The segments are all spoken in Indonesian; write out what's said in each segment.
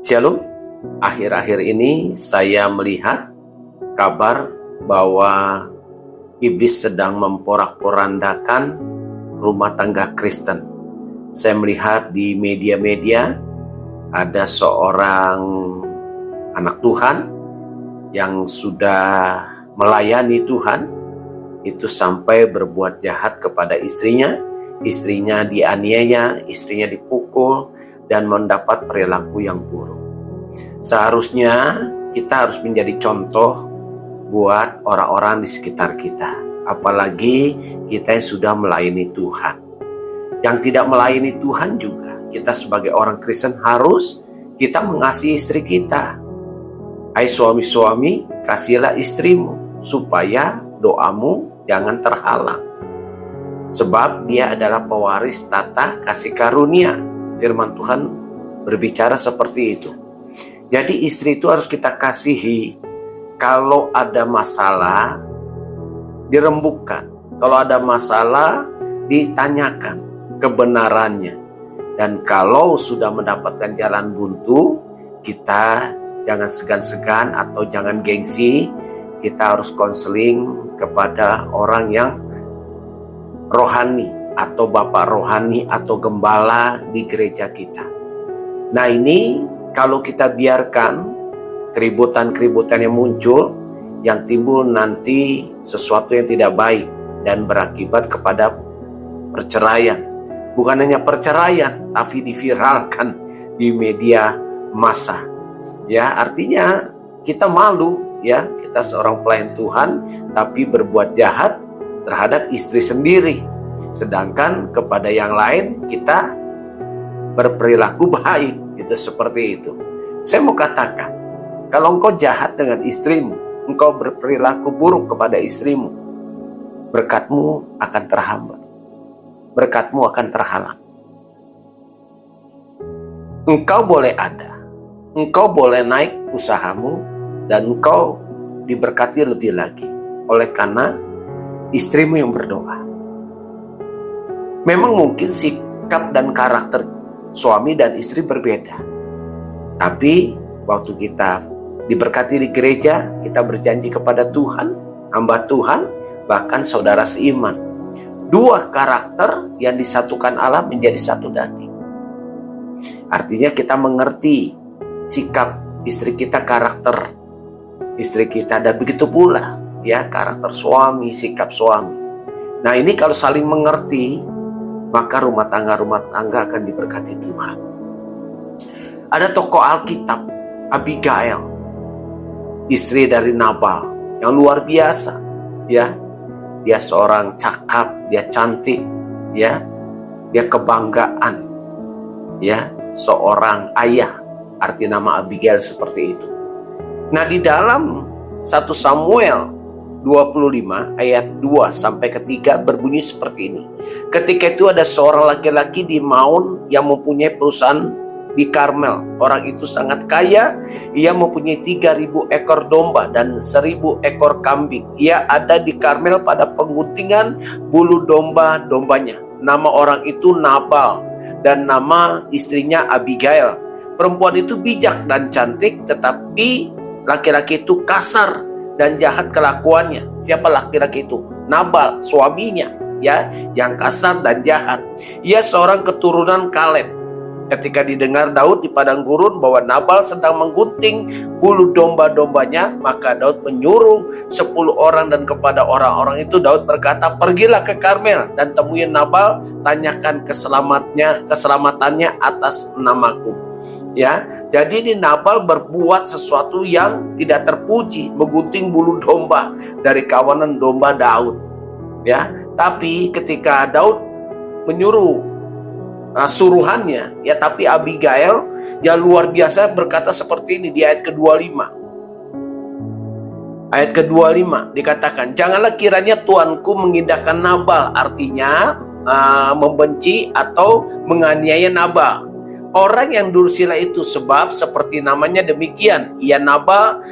Shalom, akhir-akhir ini saya melihat kabar bahwa iblis sedang memporak-porandakan rumah tangga Kristen. Saya melihat di media-media ada seorang anak Tuhan yang sudah melayani Tuhan, itu sampai berbuat jahat kepada istrinya. Istrinya dianiaya, istrinya dipukul, dan mendapat perilaku yang buruk. Seharusnya kita harus menjadi contoh buat orang-orang di sekitar kita. Apalagi kita yang sudah melayani Tuhan. Yang tidak melayani Tuhan juga, kita sebagai orang Kristen harus kita mengasihi istri kita. Hai suami-suami, kasihilah istrimu supaya doamu jangan terhalang. Sebab dia adalah pewaris tata kasih karunia. Firman Tuhan berbicara seperti itu. Jadi istri itu harus kita kasihi. Kalau ada masalah, dirembukan. Kalau ada masalah, ditanyakan kebenarannya. Dan kalau sudah mendapatkan jalan buntu, kita jangan segan-segan atau jangan gengsi. Kita harus konseling kepada orang yang rohani, atau bapak rohani atau gembala di gereja kita. Nah, ini kalau kita biarkan keributan-keributan yang muncul, yang timbul nanti sesuatu yang tidak baik dan berakibat kepada perceraian. Bukan hanya perceraian, tapi diviralkan di media massa. Ya, artinya kita malu, ya, kita seorang pelayan Tuhan tapi berbuat jahat terhadap istri sendiri. Sedangkan kepada yang lain kita berperilaku baik, itu seperti itu. Saya mau katakan, kalau engkau jahat dengan istrimu, engkau berperilaku buruk kepada istrimu, berkatmu akan terhambat, berkatmu akan terhalang. Engkau boleh ada, engkau boleh naik usahamu, dan engkau diberkati lebih lagi oleh karena istrimu yang berdoa. Memang mungkin sikap dan karakter suami dan istri berbeda. Tapi waktu kita diberkati di gereja, kita berjanji kepada Tuhan, hamba Tuhan, bahkan saudara seiman. Dua karakter yang disatukan Allah menjadi satu daging. Artinya kita mengerti sikap istri kita, karakter istri kita, dan begitu pula ya karakter suami, sikap suami. Nah, ini kalau saling mengerti, maka rumah tangga akan diberkati Tuhan. Ada tokoh Alkitab, Abigail, istri dari Nabal, yang luar biasa, ya. Dia seorang cakap, dia cantik, ya. Dia kebanggaan, ya, seorang ayah. Arti nama Abigail seperti itu. Nah, di dalam 1 Samuel 25 ayat 2 sampai ke 3 berbunyi seperti ini. Ketika itu ada seorang laki-laki di Maon yang mempunyai perusahaan di Karmel. Orang itu sangat kaya. Ia mempunyai 3.000 ekor domba dan 1.000 ekor kambing. Ia ada di Karmel pada pengguntingan bulu domba-dombanya. Nama orang itu Nabal dan nama istrinya Abigail. Perempuan itu bijak dan cantik, tetapi laki-laki itu kasar dan jahat kelakuannya. Siapa laki-laki itu? Nabal, suaminya, ya, yang kasar dan jahat. Ia seorang keturunan Kaleb. Ketika didengar Daud di padang gurun bahwa Nabal sedang menggunting bulu domba-dombanya, maka Daud menyuruh 10 orang, dan kepada orang-orang itu Daud berkata, "Pergilah ke Karmel dan temui Nabal, tanyakan keselamatannya atas namaku." Ya, jadi di Nabal berbuat sesuatu yang tidak terpuji, menggunting bulu domba dari kawanan domba Daud. Ya, tapi ketika Daud menyuruh suruhannya, ya, tapi Abigail yang luar biasa berkata seperti ini di ayat ke-25. Ayat ke-25 dikatakan, "Janganlah kiranya tuanku mengindahkan Nabal," artinya membenci atau menganiaya Nabal, orang yang dursila itu, sebab seperti namanya demikian, ia Nabal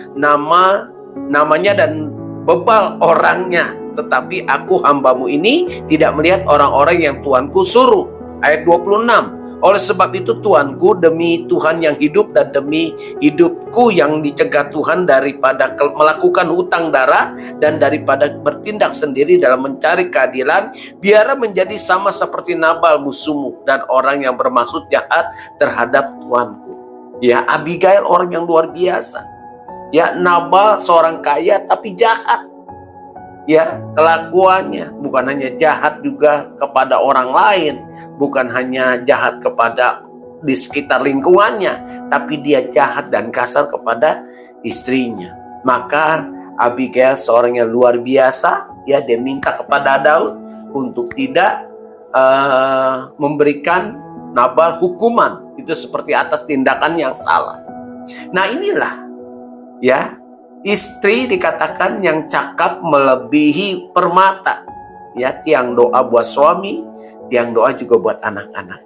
namanya dan bebal orangnya. Tetapi aku hambamu ini tidak melihat orang-orang yang Tuanku suruh. Ayat 26. Oleh sebab itu Tuanku, demi Tuhan yang hidup dan demi hidupku yang dicegah Tuhan daripada melakukan hutang darah dan daripada bertindak sendiri dalam mencari keadilan, biarlah menjadi sama seperti Nabal musuhmu dan orang yang bermaksud jahat terhadap Tuanku. Ya, Abigail orang yang luar biasa. Ya, Nabal seorang kaya tapi jahat. Ya, kelakuannya bukan hanya jahat juga kepada orang lain, bukan hanya jahat kepada di sekitar lingkungannya, tapi dia jahat dan kasar kepada istrinya. Maka Abigail seorang yang luar biasa, ya, dia minta kepada Daud untuk tidak memberikan Nabal hukuman itu seperti atas tindakan yang salah. Nah, inilah ya, istri dikatakan yang cakap melebihi permata. Ya, tiang doa buat suami, tiang doa juga buat anak-anak.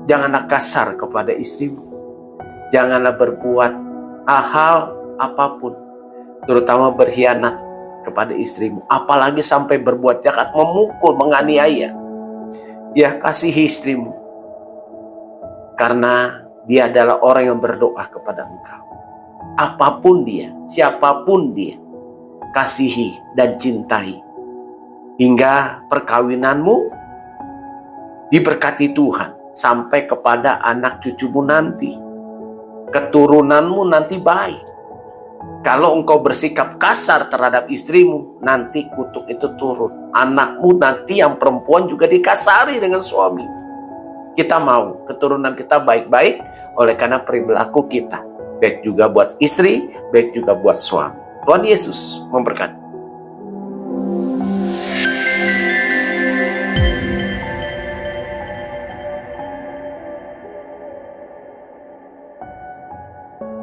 Janganlah kasar kepada istrimu. Janganlah berbuat hal apapun, terutama berkhianat kepada istrimu. Apalagi sampai berbuat jahat, memukul, menganiaya. Ya, kasihi istrimu. Karena dia adalah orang yang berdoa kepada engkau. Apapun dia, siapapun dia, kasihi dan cintai. Hingga perkawinanmu diberkati Tuhan sampai kepada anak cucumu nanti. Keturunanmu nanti baik. Kalau engkau bersikap kasar terhadap istrimu, nanti kutuk itu turun. Anakmu nanti yang perempuan juga dikasari dengan suami. Kita mau keturunan kita baik-baik oleh karena perilaku kita. Baik juga buat istri, baik juga buat suami. Tuhan Yesus memberkati.